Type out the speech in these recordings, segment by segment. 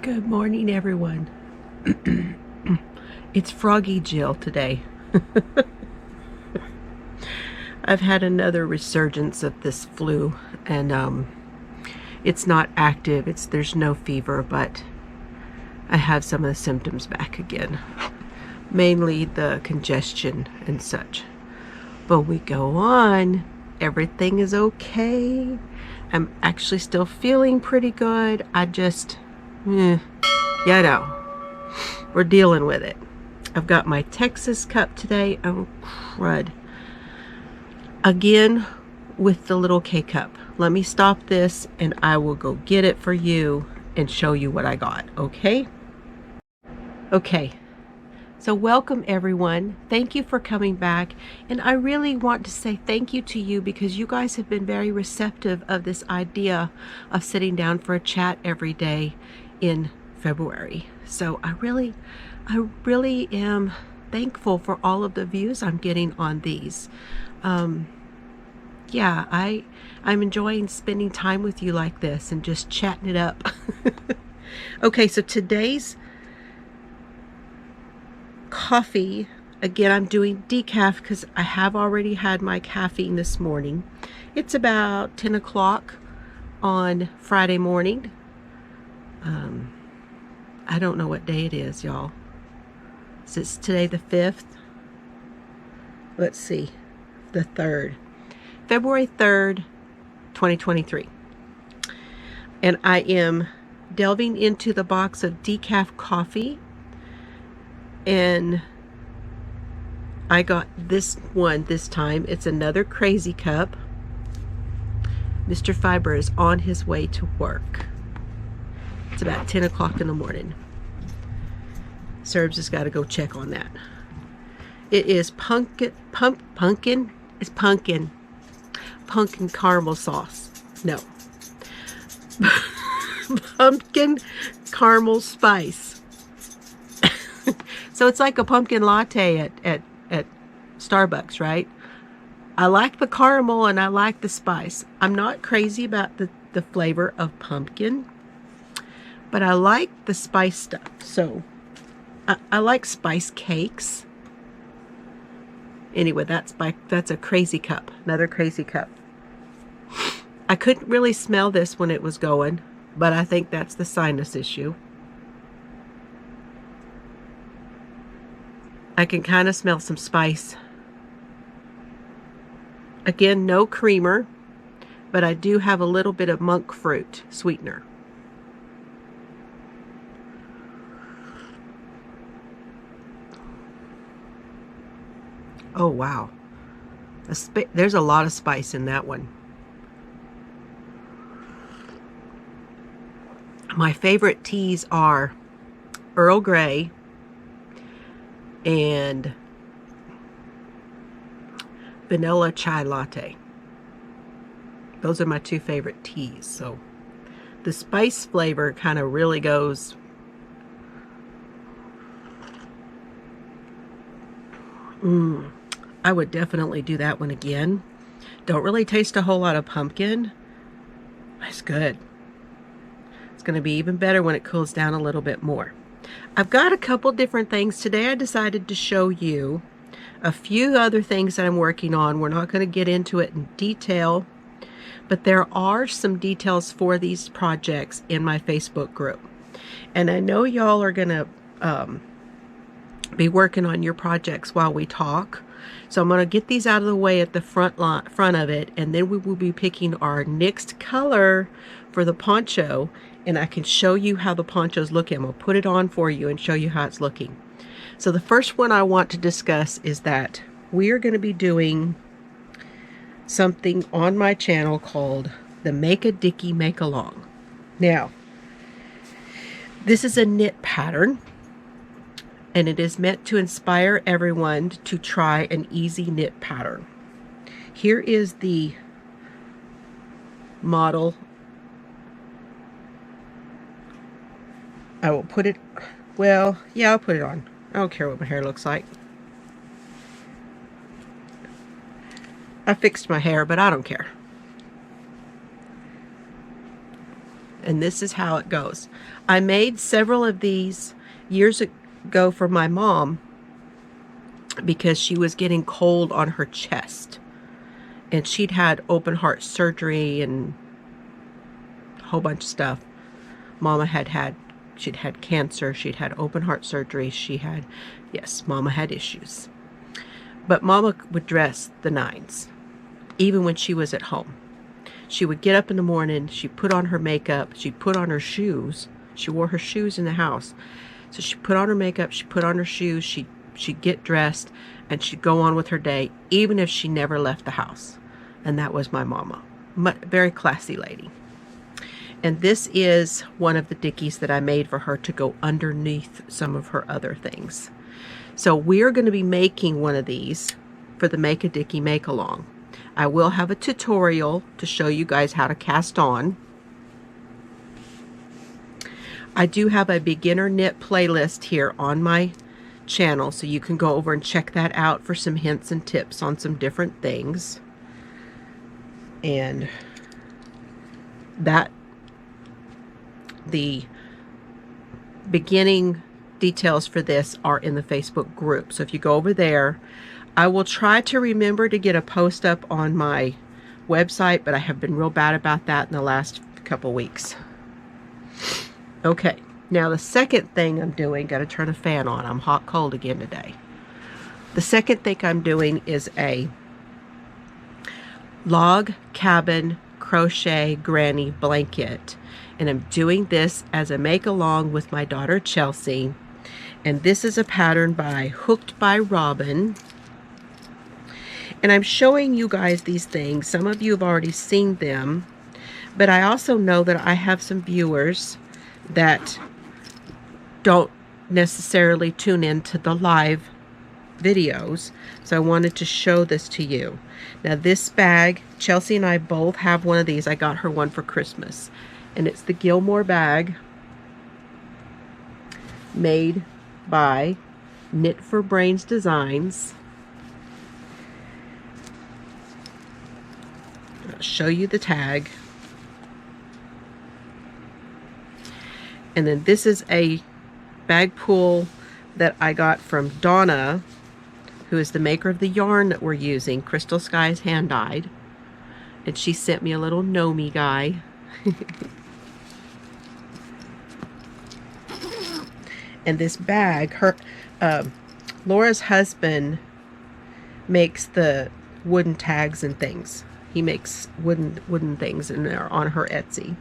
Good morning, everyone. It's Froggy Jill today. I've had another resurgence of this flu, and it's not active. There's no fever, but I have some of the symptoms back again, mainly the congestion and such. But we go on. Everything is okay. I'm actually still feeling pretty good. I just, yeah, we're dealing with it. I've got my Texas cup today. Oh, crud. Again, with the little K-cup. Let me stop this and I will go get it for you and show you what I got, okay? Okay. So welcome, everyone. Thank you for coming back. And I really want to say thank you to you because you guys have been very receptive of this idea of sitting down for a chat every day in February. So I really am thankful for all of the views I'm getting on these. Yeah, I'm enjoying spending time with you like this and just chatting it up. Okay, so today's coffee, again, I'm doing decaf because I have already had my caffeine this morning. It's about 10 o'clock on Friday morning. I don't know what day it is, y'all. Is it today the 5th? Let's see, the 3rd. February 3rd, 2023. And I am delving into the box of decaf coffee. And I got this one this time. It's another crazy cup. Mr. Fiber is on his way to work. It's about 10 o'clock in the morning. Serbs has got to go check on that. It is pumpkin caramel sauce. No. Pumpkin caramel spice. So it's like a pumpkin latte at Starbucks, right? I like the caramel and I like the spice. I'm not crazy about the flavor of pumpkin, but I like the spice stuff. So I like spice cakes. Anyway, that's a crazy cup. Another crazy cup. I couldn't really smell this when it was going, but I think that's the sinus issue. I can kind of smell some spice. Again, no creamer, but I do have a little bit of monk fruit sweetener. Oh, wow. There's a lot of spice in that one. My favorite teas are Earl Grey and vanilla chai latte. Those are my two favorite teas. So the spice flavor kind of really goes. I would definitely do that one again. Don't really taste a whole lot of pumpkin. It's good. It's going to be even better when it cools down a little bit more. I've got a couple different things. Today I decided to show you a few other things that I'm working on. We're not going to get into it in detail, but there are some details for these projects in my Facebook group. And I know y'all are going to be working on your projects while we talk. So I'm going to get these out of the way at the front of it, and then we will be picking our next color for the poncho, and I can show you how the poncho's looking. I'm going to put it on for you and show you how it's looking. So the first one I want to discuss is that we are going to be doing something on my channel called the Make a Dicky Make Along. Now, this is a knit pattern, and it is meant to inspire everyone to try an easy knit pattern. Here is the model. I will put it, well, yeah, I'll put it on. I don't care what my hair looks like. I fixed my hair, but I don't care. And this is how it goes. I made several of these years ago for my mom because she was getting cold on her chest. And she'd had open heart surgery and a whole bunch of stuff. Mama she'd had cancer, she'd had open heart surgery, yes, Mama had issues. But Mama would dress the nines, even when she was at home. She would get up in the morning, she'd put on her makeup, she'd put on her shoes. She wore her shoes in the house. So she put on her makeup, she put on her shoes, she'd get dressed, and she'd go on with her day, even if she never left the house. And that was my mama. Very classy lady. And this is one of the dickies that I made for her to go underneath some of her other things. So we're going to be making one of these for the Make a Dickie Make Along. I will have a tutorial to show you guys how to cast on. I do have a beginner knit playlist here on my channel, so you can go over and check that out for some hints and tips on some different things. And the beginning details for this are in the Facebook group. So if you go over there, I will try to remember to get a post up on my website, but I have been real bad about that in the last couple weeks. Okay, now the second thing I'm doing, got to turn a fan on. I'm hot cold again today. The second thing I'm doing is a log cabin crochet granny blanket. And I'm doing this as a make along with my daughter Chelsea. And this is a pattern by Hooked by Robin. And I'm showing you guys these things. Some of you have already seen them. But I also know that I have some viewers that don't necessarily tune into the live videos. So I wanted to show this to you. Now this bag, Chelsea and I both have one of these. I got her one for Christmas. And it's the Gilmore bag made by Knit for Brains Designs. I'll show you the tag. And then this is a bag pull that I got from Donna, who is the maker of the yarn that we're using, Crystal Skies Hand Dyed. And she sent me a little Nomi guy. And this bag, Laura's husband makes the wooden tags and things. He makes wooden things, and they're on her Etsy.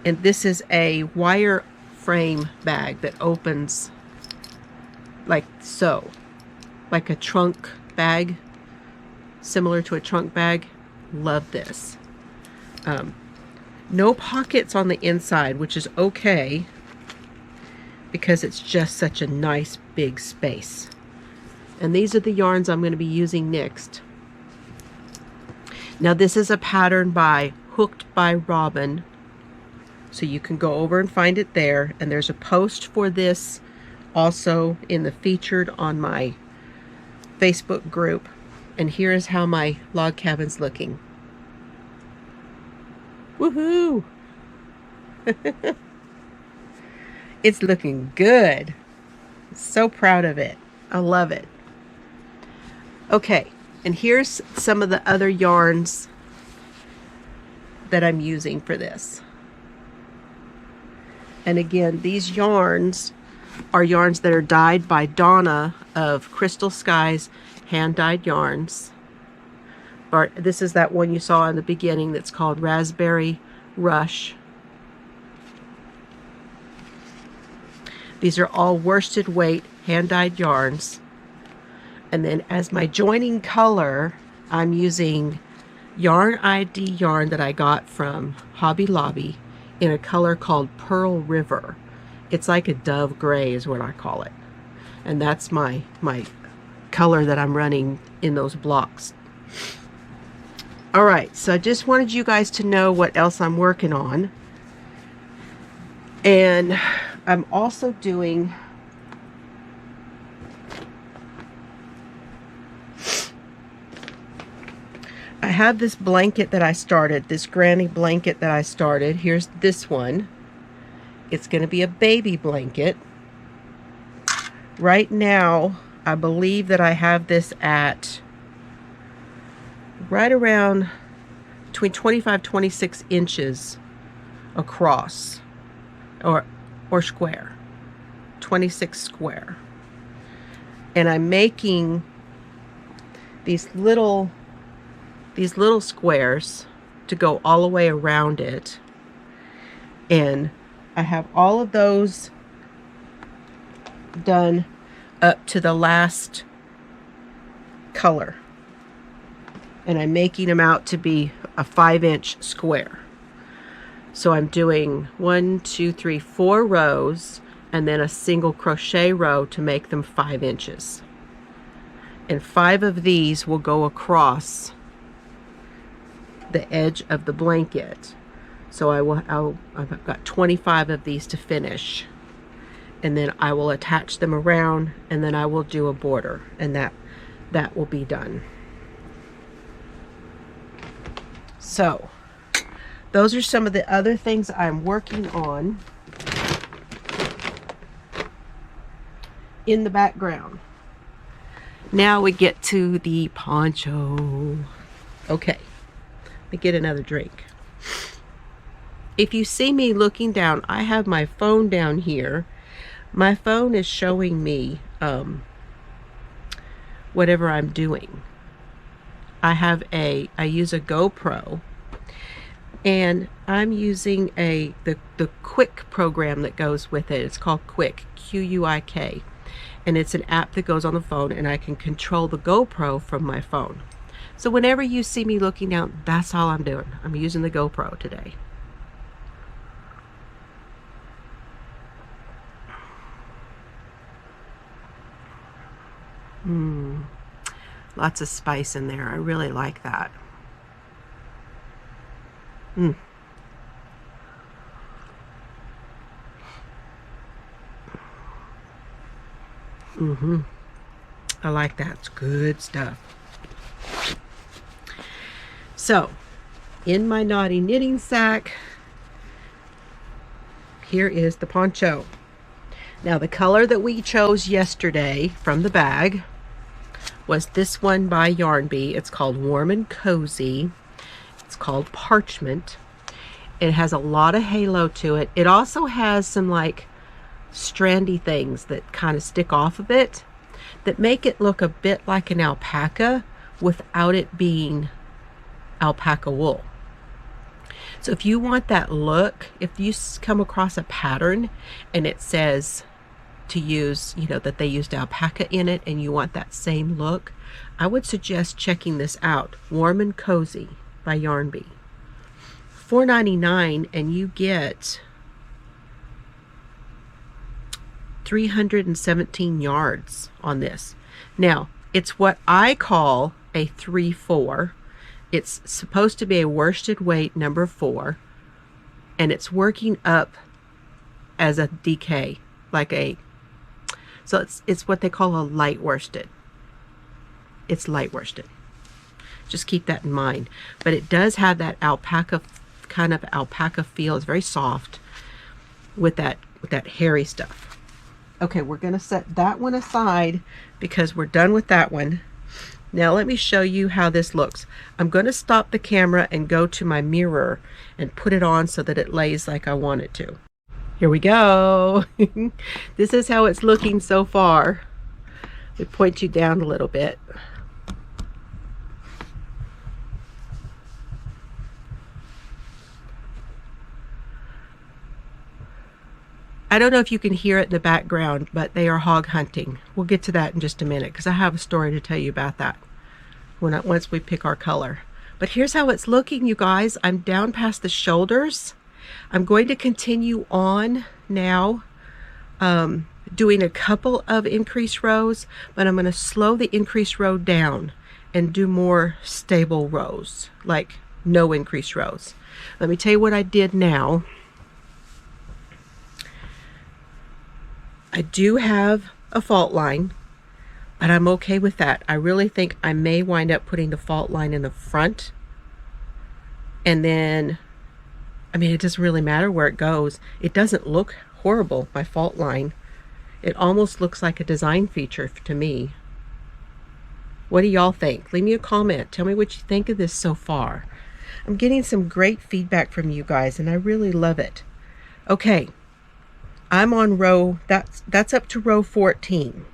And this is a wire frame bag that opens like so, like a trunk bag, similar to a trunk bag. Love this. No pockets on the inside, which is okay, because it's just such a nice big space. And these are the yarns I'm going to be using next. Now this is a pattern by Hooked by Robin, so you can go over and find it there. And there's a post for this also in the featured on my Facebook group. And here is how my log cabin's looking. Woohoo! It's looking good. So proud of it. I love it. Okay, and here's some of the other yarns that I'm using for this. And again, these yarns are yarns that are dyed by Donna of Crystal Skies Hand Dyed Yarns. Or this is that one you saw in the beginning that's called Raspberry Rush. These are all worsted weight hand-dyed yarns. And then as my joining color, I'm using Yarn ID yarn that I got from Hobby Lobby in a color called Pearl River. It's like a dove gray is what I call it. And that's my color that I'm running in those blocks. Alright, so I just wanted you guys to know what else I'm working on. And I'm also doing I have this blanket that I started, this granny blanket that I started. Here's this one. It's going to be a baby blanket. Right now, I believe that I have this at right around between 25, 26 inches across, or square, 26 square. And I'm making these little squares to go all the way around it. And I have all of those done up to the last color. And I'm making them out to be a 5-inch square. So I'm doing 1, 2, 3, 4 rows and then a single crochet row to make them 5 inches. And 5 of these will go across the edge of the blanket. So I've got 25 of these to finish. And then I will attach them around, and then I will do a border, and that will be done. So those are some of the other things I'm working on in the background. Now we get to the poncho. Okay, let me get another drink. If you see me looking down, I have my phone down here. My phone is showing me whatever I'm doing. I use a GoPro, and I'm using the Quick program that goes with it. It's called Quick, Q-U-I-K, and it's an app that goes on the phone, and I can control the GoPro from my phone. So whenever you see me looking down, that's all I'm doing. I'm using the GoPro today. Lots of spice in there. I really like that. I like that. It's good stuff. So, in my naughty knitting sack, here is the poncho. Now, the color that we chose yesterday from the bag was this one by Yarn Bee. It's called Warm and Cozy. It's called Parchment. It has a lot of halo to it. It also has some like strandy things that kind of stick off of it that make it look a bit like an alpaca without it being alpaca wool. So if you want that look, if you come across a pattern and it says to use, that they used alpaca in it, and you want that same look, I would suggest checking this out. Warm and Cozy by Yarn Bee. $4.99, and you get 317 yards on this. Now, it's what I call a 3/4. It's supposed to be a worsted weight number 4, and it's working up as a DK, so it's what they call a light worsted. It's light worsted. Just keep that in mind. But it does have that alpaca, kind of alpaca feel. It's very soft with that hairy stuff. Okay, we're going to set that one aside because we're done with that one. Now let me show you how this looks. I'm going to stop the camera and go to my mirror and put it on so that it lays like I want it to. Here we go. This is how it's looking so far. We point you down a little bit. I don't know if you can hear it in the background, but they are hog hunting. We'll get to that in just a minute because I have a story to tell you about that once we pick our color. But here's how it's looking, you guys. I'm down past the shoulders. I'm going to continue on now doing a couple of increase rows, but I'm going to slow the increase row down and do more stable rows, like no increase rows. Let me tell you what I did now. I do have a fault line, but I'm okay with that. I really think I may wind up putting the fault line in the front And then, I mean, it doesn't really matter where it goes. It doesn't look horrible, my fault line. It almost looks like a design feature to me. What do y'all think? Leave me a comment. Tell me what you think of this so far. I'm getting some great feedback from you guys, and I really love it. Okay, I'm on row, that's up to row 14.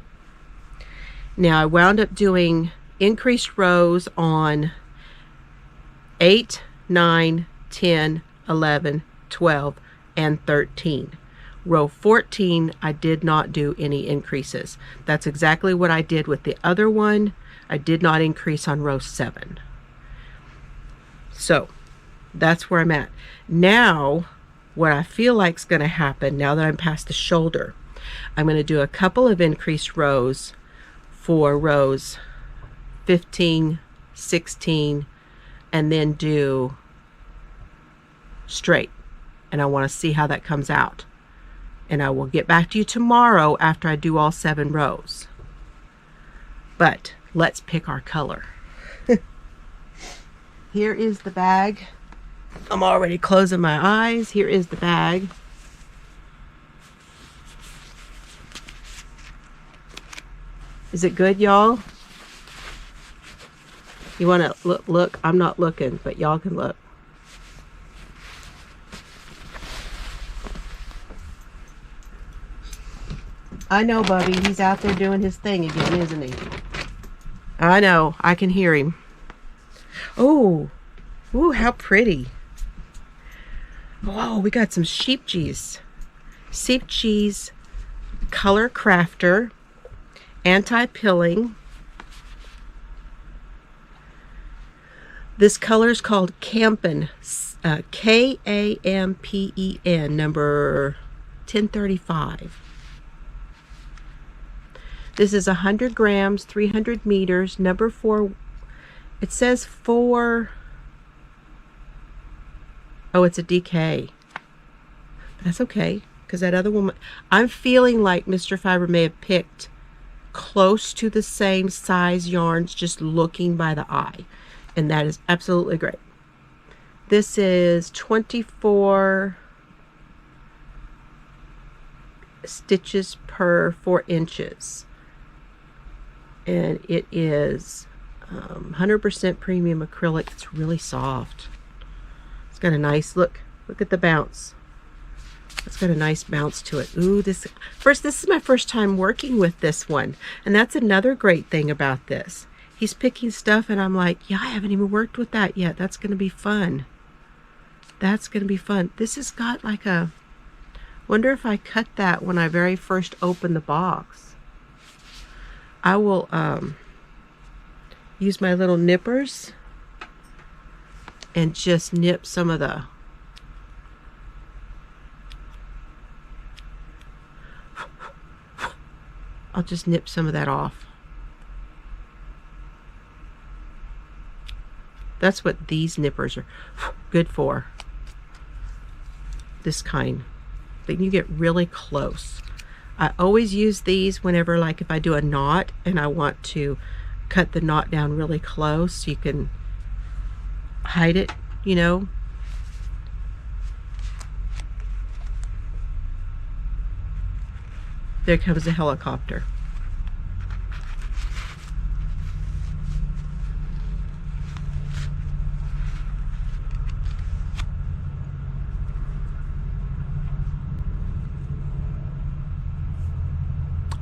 Now I wound up doing increased rows on 8, 9, 10, 11, 12, and 13. Row 14, I did not do any increases. That's exactly what I did with the other one. I did not increase on row 7. So that's where I'm at. Now, what I feel like is going to happen, now that I'm past the shoulder, I'm going to do a couple of increased rows for rows 15, 16, and then do straight. And I want to see how that comes out. And I will get back to you tomorrow after I do all 7 rows. But let's pick our color. Here is the bag. I'm already closing my eyes. Here is the bag. Is it good, y'all? You want to look? I'm not looking, but y'all can look. I know, Bubby. He's out there doing his thing again, isn't he? I know. I can hear him. Oh, ooh, how pretty. Whoa, we got some sheep cheese. Sheep cheese color crafter, anti-pilling. This color is called Kampen, Kampen, number 1035. This is 100 grams, 300 meters, number 4. It says 4. Oh, it's a DK. That's okay, because that other woman, I'm feeling like Mr. Fiber may have picked close to the same size yarns just looking by the eye. And that is absolutely great. This is 24 stitches per 4 inches. And it is 100% premium acrylic. It's really soft. It's got a nice look. Look at the bounce. It's got a nice bounce to it. Ooh, this is my first time working with this one. And that's another great thing about this. He's picking stuff and I'm like, yeah, I haven't even worked with that yet. That's going to be fun. That's going to be fun. This has got like a, wonder if I cut that when I very first opened the box. I will use my little nippers and just nip some of the I'll just nip some of that off. That's what these nippers are good for. This kind. But you get really close. I always use these whenever, like if I do a knot and I want to cut the knot down really close so you can hide it, you know. There comes a helicopter.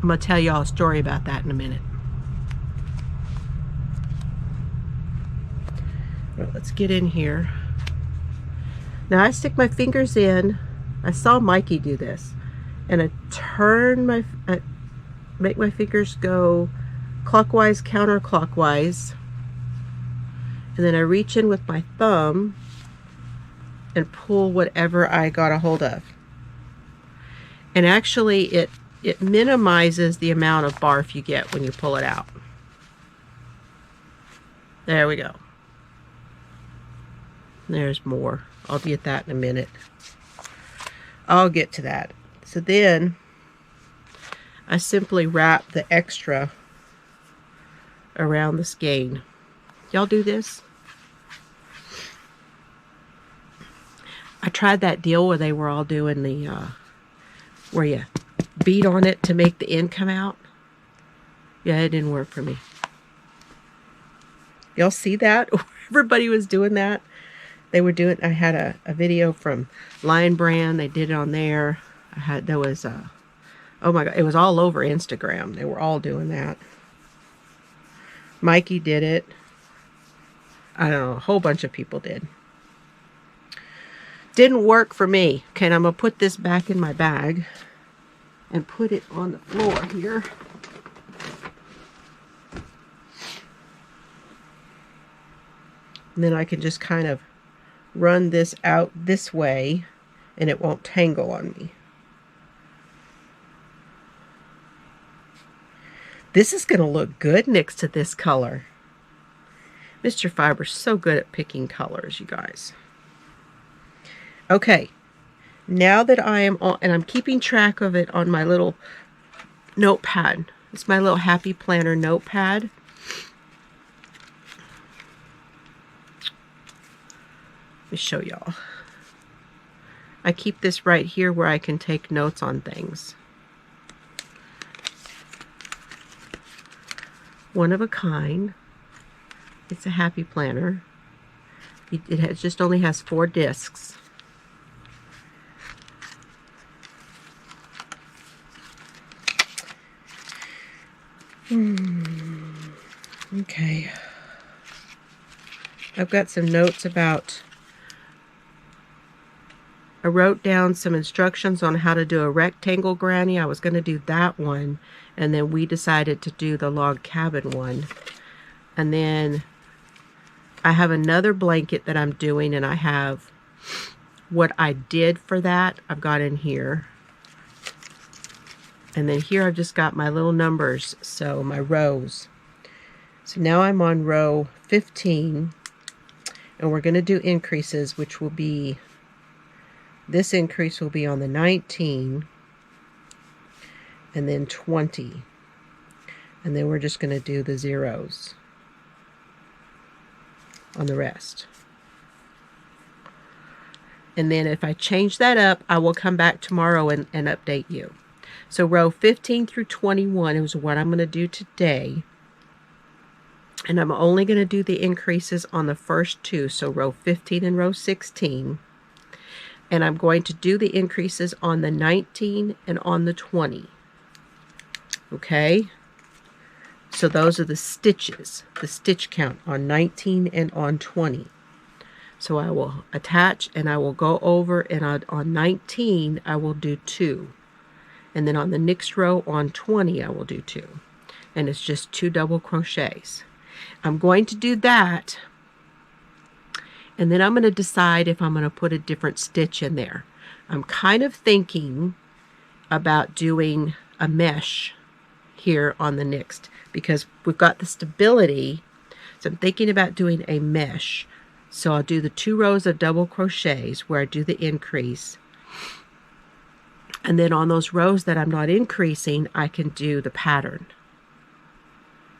I'm going to tell y'all a story about that in a minute. Well, let's get in here. Now I stick my fingers in. I saw Mikey do this. And I turn my, make my fingers go clockwise, counterclockwise. And then I reach in with my thumb and pull whatever I got a hold of. And actually it minimizes the amount of barf you get when you pull it out. There we go. There's more. I'll get that in a minute. I'll get to that. So then I simply wrap the extra around the skein. Y'all do this? I tried that deal where they were all doing the, where you beat on it to make the end come out. Yeah, it didn't work for me. Y'all see that? Everybody was doing that. They were doing, I had a video from Lion Brand. They did it on there. There was, oh my God, it was all over Instagram. They were all doing that. Mikey did it. I don't know, a whole bunch of people did. Didn't work for me. Okay, and I'm going to put this back in my bag and put it on the floor here. And then I can just kind of run this out this way and it won't tangle on me. This is going to look good next to this color. Mr. Fiber's so good at picking colors, you guys. Okay, now that I am on, and I'm keeping track of it on my little notepad. It's my little Happy Planner notepad. Let me show y'all. I keep this right here where I can take notes on things. One of a kind. It's a Happy Planner. It just only has 4 discs. Okay. I've got some notes about, I wrote down some instructions on how to do a rectangle granny. I was going to do that one, and then we decided to do the log cabin one. And then I have another blanket that I'm doing, and I have what I did for that. I've got in here. And then here I've just got my little numbers, so my rows. So now I'm on row 15, and we're going to do increases, which will be, this increase will be on the 19, and then 20. And then we're just going to do the zeros on the rest. And then if I change that up, I will come back tomorrow and update you. So row 15 through 21 is what I'm going to do today. And I'm only going to do the increases on the first 2, so row 15 and row 16. And I'm going to do the increases on the 19 and on the 20. Okay? So those are the stitches, the stitch count on 19 and on 20. So I will attach and I will go over, and on 19 I will do 2. And then on the next row on 20 I will do 2. And it's just 2 double crochets. I'm going to do that, and then I'm going to decide if I'm going to put a different stitch in there. I'm kind of thinking about doing a mesh here on the next, because we've got the stability. So I'm thinking about doing a mesh. So I'll do the 2 rows of double crochets where I do the increase. And then on those rows that I'm not increasing, I can do the pattern.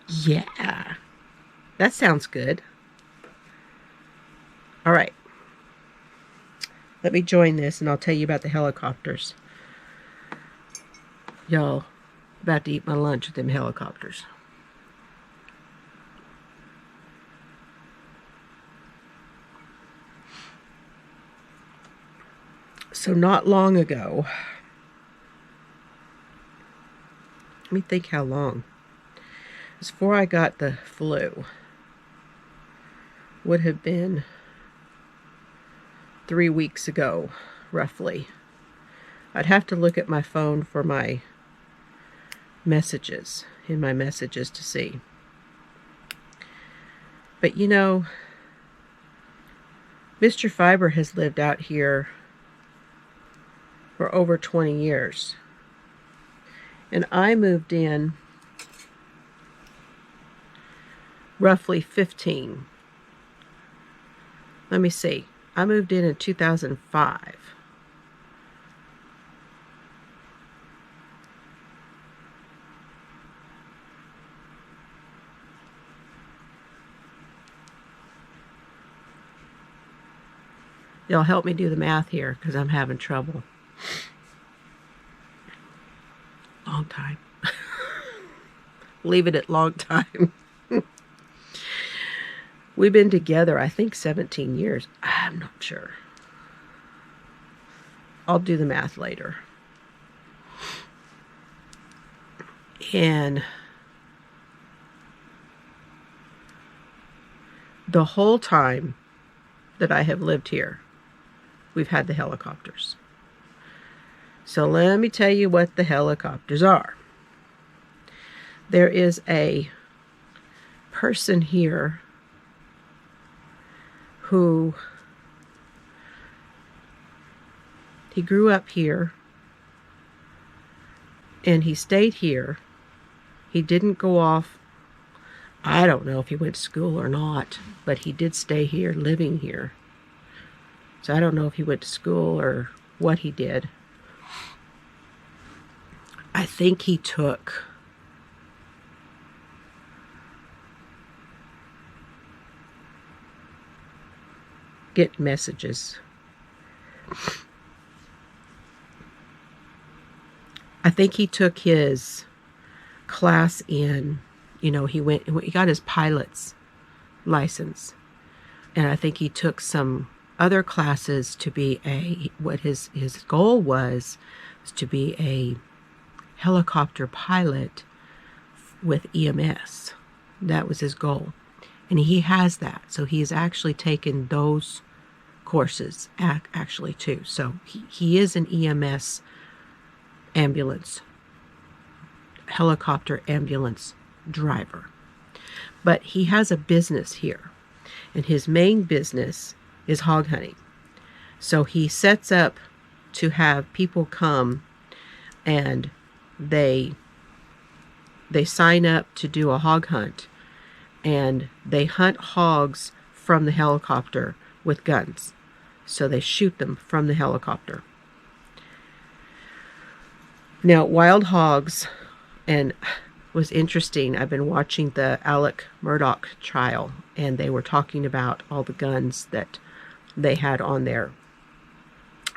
Yeah, that sounds good. All right. Let me join this and I'll tell you about the helicopters. Y'all, about to eat my lunch with them helicopters. So not long ago, let me think how long. It was before I got the flu. Would have been 3 weeks ago, roughly. I'd have to look at my phone for my messages, in my messages to see. But you know, Mr. Fiber has lived out here for over 20 years. And I moved in roughly 15. Let me see. I moved in 2005. Y'all help me do the math here because I'm having trouble. Long time. Leave it at long time. We've been together, I think, 17 years. I'm not sure. I'll do the math later. And the whole time that I have lived here, we've had the helicopters. So let me tell you what the helicopters are. There is a person here who, he grew up here and he stayed here. He didn't go off. I don't know if he went to school or not, but he did stay here, living here. So I don't know if he went to school or what he did. I think he took get messages. I think he took his class in, he got his pilot's license. And I think he took some other classes to be what his goal was to be a helicopter pilot with EMS. That was his goal. And he has that. So he has actually taken those courses actually too. So he is an EMS helicopter ambulance driver. But he has a business here. And his main business is hog hunting. So he sets up to have people come and they sign up to do a hog hunt, and they hunt hogs from the helicopter with guns. So they shoot them from the helicopter. Now, wild hogs, and was interesting, I've been watching the Alec Murdoch trial, and they were talking about all the guns that they had on their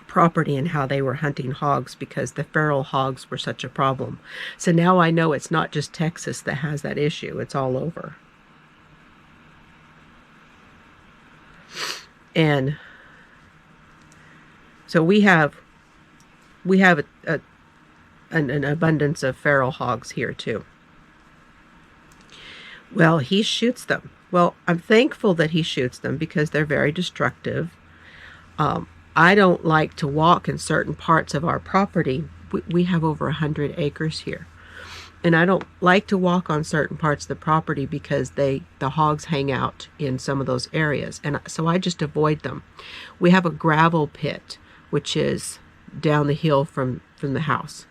property and how they were hunting hogs because the feral hogs were such a problem. So now I know it's not just Texas that has that issue, it's all over. And so we have an abundance of feral hogs here too. Well, he shoots them. Well, I'm thankful that he shoots them because they're very destructive. I don't like to walk in certain parts of our property. We have over 100 acres here. And I don't like to walk on certain parts of the property because the hogs hang out in some of those areas. And so I just avoid them. We have a gravel pit, which is down the hill from the house.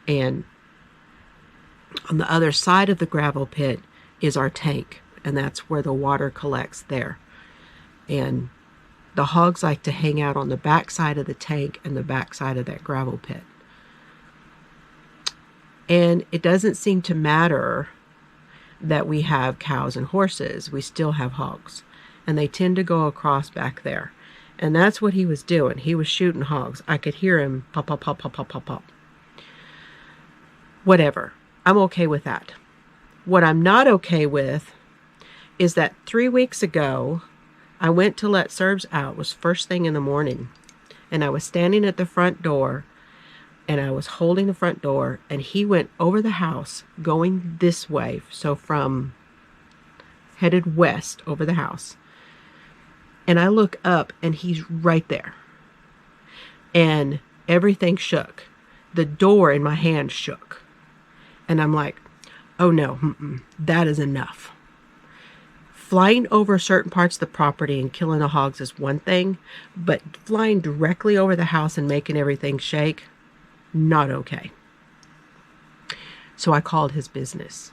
And on the other side of the gravel pit is our tank. And that's where the water collects there. And the hogs like to hang out on the back side of the tank and the back side of that gravel pit. And it doesn't seem to matter that we have cows and horses. We still have hogs. And they tend to go across back there. And that's what he was doing. He was shooting hogs. I could hear him pop, pop, pop, pop, pop, pop, pop. Whatever. I'm okay with that. What I'm not okay with is that 3 weeks ago, I went to let Serbs out. It was first thing in the morning. And I was standing at the front door. And I was holding the front door. And he went over the house going this way. So headed west over the house. And I look up and he's right there. And everything shook. The door in my hand shook. And I'm like, oh no, that is enough. Flying over certain parts of the property and killing the hogs is one thing, but flying directly over the house and making everything shake, not okay. So I called his business.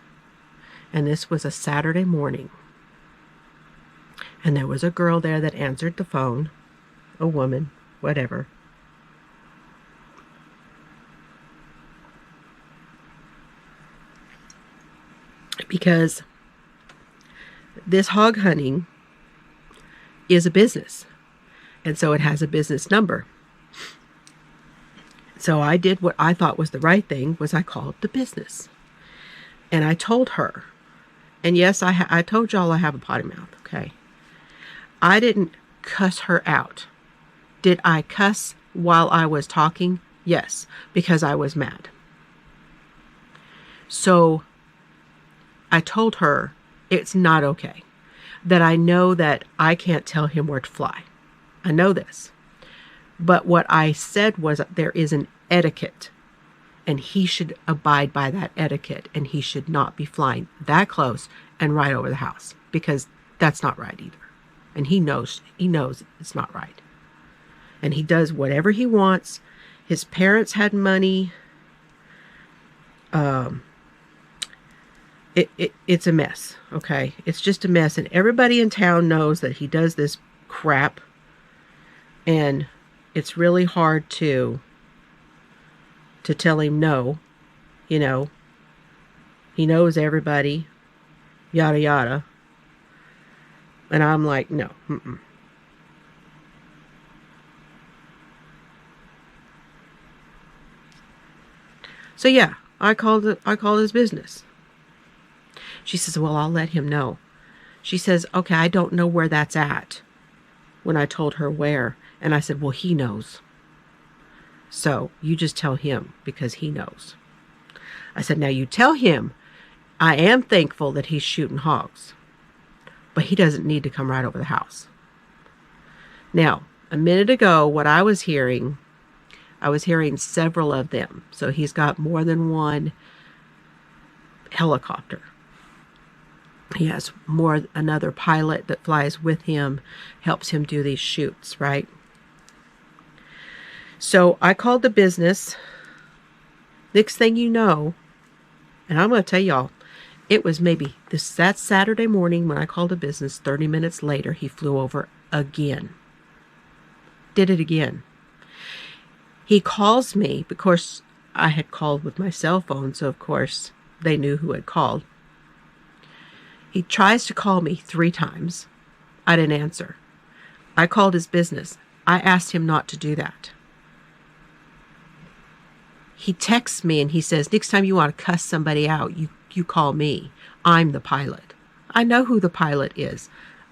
And this was a Saturday morning. And there was a girl there that answered the phone, a woman, whatever. Because this hog hunting is a business. And so it has a business number. So I did what I thought was the right thing, was I called the business. And I told her, and yes, I told y'all I have a potty mouth, okay? I didn't cuss her out. Did I cuss while I was talking? Yes, because I was mad. So I told her it's not okay, that I know that I can't tell him where to fly. I know this. But what I said was there is an etiquette, and he should abide by that etiquette, and he should not be flying that close and right over the house, because that's not right either. And he knows it's not right. And he does whatever he wants. His parents had money. It's a mess, okay? It's just a mess. And everybody in town knows that he does this crap. And it's really hard to tell him no. You know, he knows everybody, yada, yada. And I'm like, no. So yeah, I called his business. She says, well, I'll let him know. She says, okay, I don't know where that's at. When I told her where. And I said, well, he knows. So you just tell him, because he knows. I said, now you tell him, I am thankful that he's shooting hogs, but he doesn't need to come right over the house. Now, a minute ago, what I was hearing several of them. So he's got more than one helicopter. He has another pilot that flies with him, helps him do these shoots, right? So I called the business. Next thing you know, and I'm going to tell y'all, it was maybe that Saturday morning when I called the business, 30 minutes later, he flew over again. Did it again. He calls me, because I had called with my cell phone, so of course they knew who had called. He tries to call me 3 times. I didn't answer. I called his business. I asked him not to do that. He texts me and he says, next time you want to cuss somebody out, you call me. I'm the pilot. I know who the pilot is.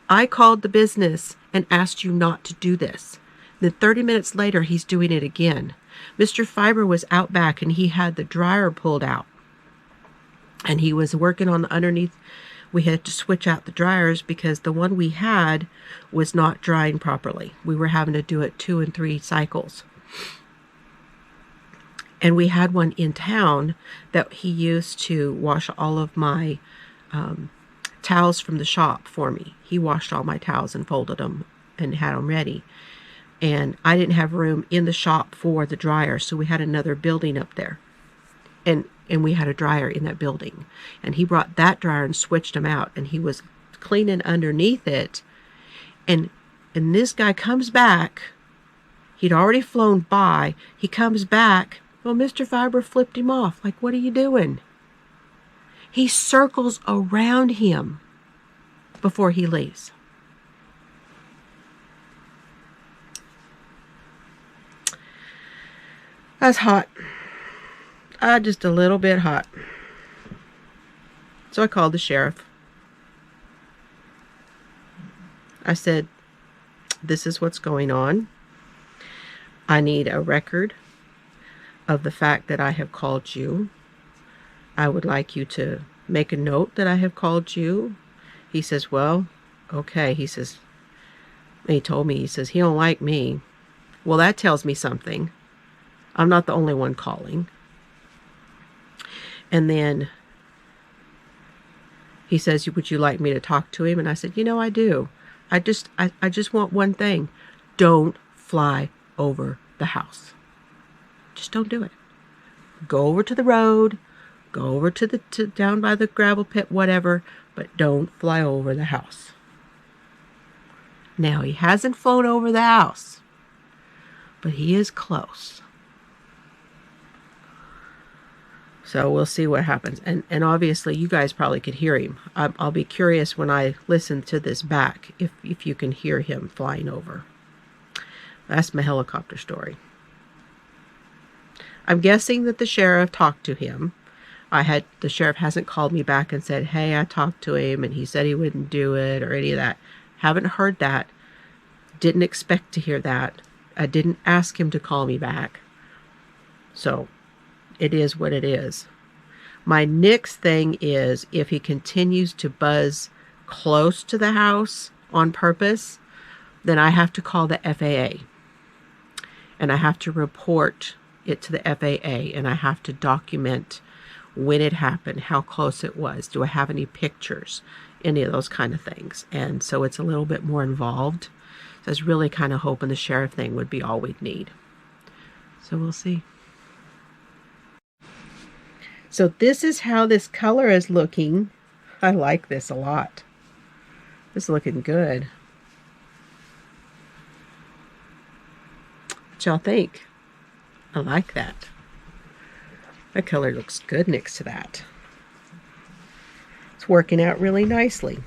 I called the business and asked you not to do this. Then 30 minutes later, he's doing it again. Mr. Fiber was out back and he had the dryer pulled out. And he was working on the underneath. We had to switch out the dryers because the one we had was not drying properly. We were having to do it 2 and 3 cycles. And we had one in town that he used to wash all of my towels from the shop for me. He washed all my towels and folded them and had them ready. And I didn't have room in the shop for the dryer, so we had another building up there. And we had a dryer in that building. And he brought that dryer and switched them out. And he was cleaning underneath it. And this guy comes back. He'd already flown by. He comes back. Well, Mr. Fiber flipped him off. Like, what are you doing? He circles around him before he leaves. That's hot. Just a little bit hot. So I called the sheriff. I said, this is what's going on. I need a record of the fact that I have called you. I would like you to make a note that I have called you. He says, well, okay. He says, he told me, he says, he don't like me. Well, that tells me something. I'm not the only one calling. And then he says, would you like me to talk to him? And I said, I do. I just want one thing. Don't fly over the house. Just don't do it. Go over to the road, go over to down by the gravel pit, whatever, but don't fly over the house. Now, he hasn't flown over the house, but he is close. So we'll see what happens. And obviously, you guys probably could hear him. I'll be curious when I listen to this back if you can hear him flying over. That's my helicopter story. I'm guessing that the sheriff talked to him. The sheriff hasn't called me back and said, hey, I talked to him and he said he wouldn't do it or any of that. Haven't heard that. Didn't expect to hear that. I didn't ask him to call me back. So it is what it is. My next thing is if he continues to buzz close to the house on purpose, then I have to call the FAA. And I have to report it to the FAA, and I have to document when it happened, how close it was, do I have any pictures, any of those kind of things. And so it's a little bit more involved. So I was really kind of hoping the sheriff thing would be all we'd need. So we'll see. So this is how this color is looking. I like this a lot. This is looking good. What y'all think? I like that. That color looks good next to that. It's working out really nicely.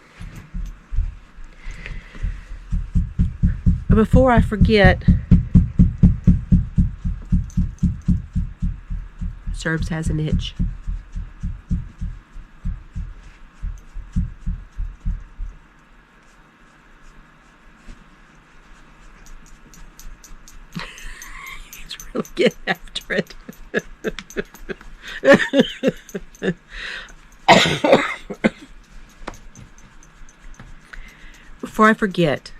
But before I forget, Serbs has an itch. He's really getting after it. Before I forget,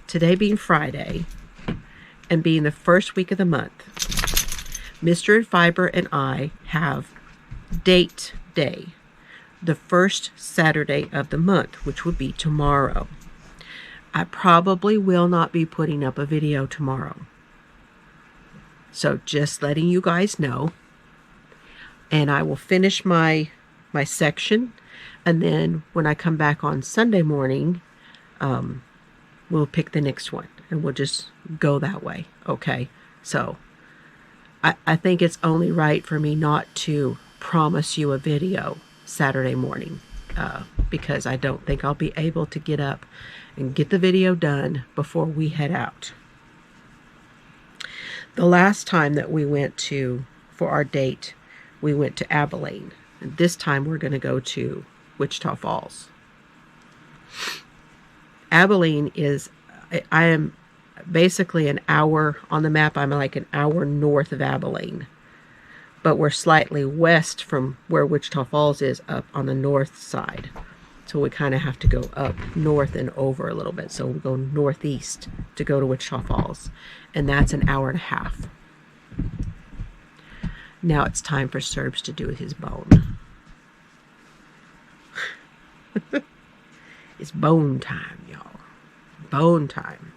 today being Friday and being the first week of the month, Mr. Fiber and I have date day, the first Saturday of the month, which would be tomorrow. I probably will not be putting up a video tomorrow. So just letting you guys know. And I will finish my section, and then when I come back on Sunday morning, we'll pick the next one, and we'll just go that way. Okay, so I think it's only right for me not to promise you a video Saturday morning, because I don't think I'll be able to get up and get the video done before we head out. The last time that we went for our date, we went to Abilene. And this time we're going to go to Wichita Falls. Abilene is, I am basically an hour on the map. I'm like an hour north of Abilene. But we're slightly west from where Wichita Falls is, up on the north side. So we kind of have to go up north and over a little bit. So we go northeast to go to Wichita Falls. And that's an hour and a half. Now it's time for Serbs to do his bone. It's bone time, y'all. Bone time.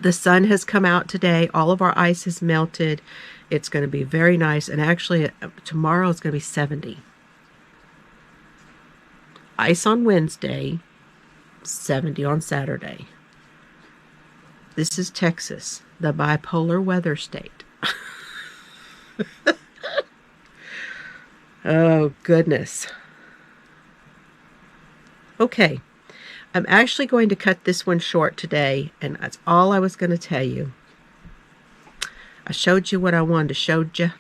The sun has come out today. All of our ice is melted. It's going to be very nice. And actually, tomorrow it's going to be 70. Ice on Wednesday, 70 on Saturday. This is Texas, the bipolar weather state. Oh, goodness. Okay. I'm actually going to cut this one short today, and that's all I was going to tell you. I showed you what I wanted to show you.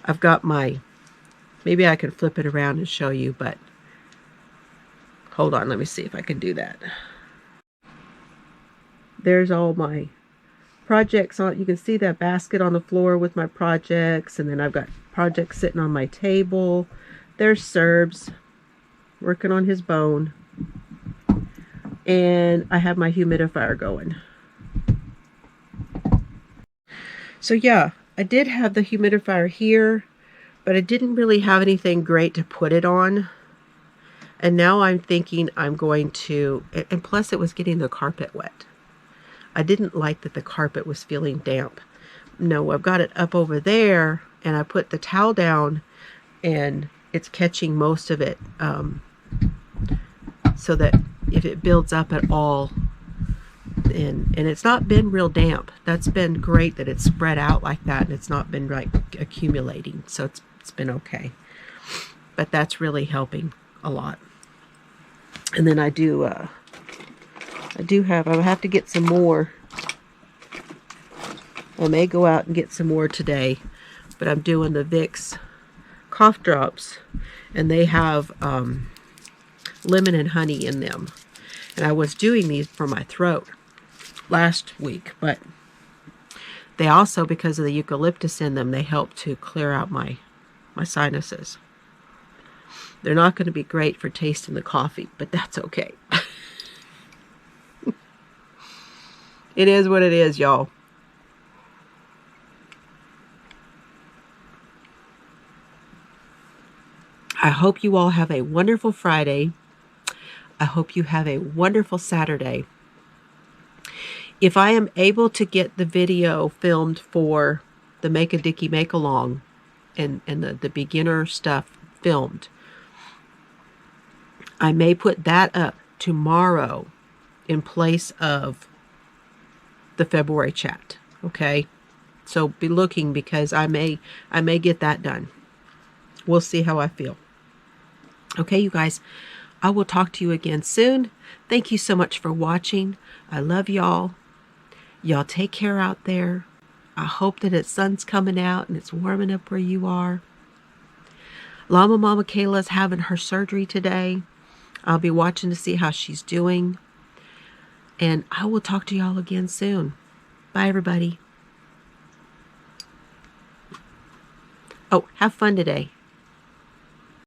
I've got maybe I can flip it around and show you, but hold on, let me see if I can do that. There's all my projects on. You can see that basket on the floor with my projects, and then I've got projects sitting on my table. There's Serbs working on his bone, and I have my humidifier going. So yeah, I did have the humidifier here, but I didn't really have anything great to put it on. And now I'm thinking I'm going to, and plus it was getting the carpet wet. I didn't like that the carpet was feeling damp. No, I've got it up over there, and I put the towel down, and it's catching most of it, so that if it builds up at all, and it's not been real damp. That's been great that it's spread out like that, and it's not been like accumulating, so it's been okay. But that's really helping a lot. And then I do I'll have to get some more. I may go out and get some more today, but I'm doing the Vicks cough drops, and they have lemon and honey in them. And I was doing these for my throat last week, but they also, because of the eucalyptus in them, they help to clear out my sinuses. They're not going to be great for tasting the coffee, but that's okay. It is what it is, y'all. I hope you all have a wonderful Friday. I hope you have a wonderful Saturday. If I am able to get the video filmed for the Make a Dicky Make Along and the beginner stuff filmed, I may put that up tomorrow in place of the February chat. Okay? So be looking, because I may get that done. We'll see how I feel. Okay, you guys, I will talk to you again soon. Thank you so much for watching. I love y'all. Y'all take care out there. I hope that the sun's coming out and it's warming up where you are. Llama Mama Kayla's having her surgery today. I'll be watching to see how she's doing. And I will talk to y'all again soon. Bye, everybody. Oh, have fun today.